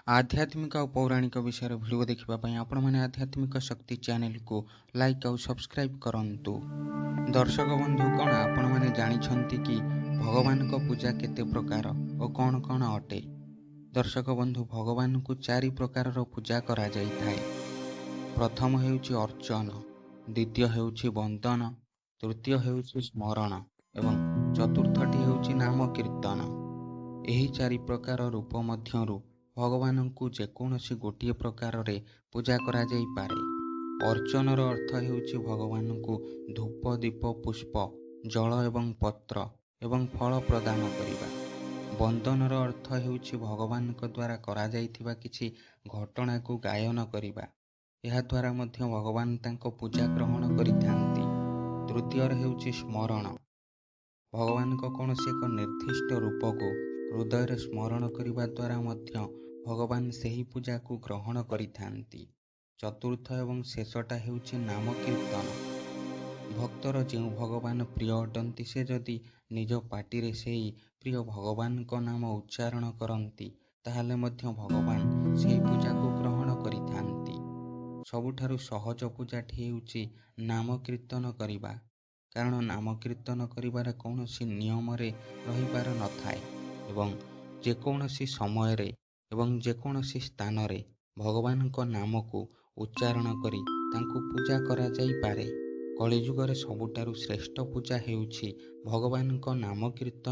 आध्यात्मिक और पौराणिक विषय भिडियो देखा आपण मैंने आध्यात्मिक शक्ति चैनल को लाइक और सब्सक्राइब करंतु। दर्शक बंधु कौन आपण मैंने जानिछंती कि भगवान को पूजा केते प्रकार और कौन कौन अटे। दर्शक बंधु भगवान को चारि प्रकार पूजा करा जाई थाए। प्रथम हेउची अर्चन, द्वितीय हेउची वंदन, तृतीय हेउची स्मरण एवं चतुर्थटी हेउची नाम कीर्तन। एही चारि प्रकार रूप मध्यरु भगवान को जेकोसी गोटे प्रकार रे पूजा करा जाई पारे। अर्चनर अर्थ हेउची भगवान को धूप दीप पुष्प जल एवं पत्र एवं फल प्रदान करिबा। वंदनर अर्थ हेउची भगवान को द्वारा करा जाइथिबा किछि घटना को गायन करिबा। एहा द्वारा मध्य भगवान तांको पूजा ग्रहण करिथांती। तृतीय हेउची स्मरण, भगवान को कौनसी एक निर्दिष्ट रूप को हृदय स्मरण करिबा द्वारा मध्य भगवान सेही पूजा को ग्रहण करिथांती। चतुर्थ एवं शेषटा हेउची नाम कीर्तन। भक्तर जो भगवान प्रिय अटंती से जदि निज पाटी रे सेही प्रिय भगवान को नाम उच्चारण करंती ताहाले मध्य भगवान सेही पूजा को ग्रहण करिथांती। सबुठारु सहज पूजाटी हेउची नाम कीर्तन करिबा, कारण नाम कीर्तन करिबार कौनसी नियम रे रहिबार नथाए एवं जेकोसी समय रे एवं जेकोसी स्थान रे भगवान को नाम को उच्चारण करी तांको पूजा करा जाई पारे। कलिजुग रे सबुठारु श्रेष्ठ पूजा हेउची भगवान को नाम कीर्तन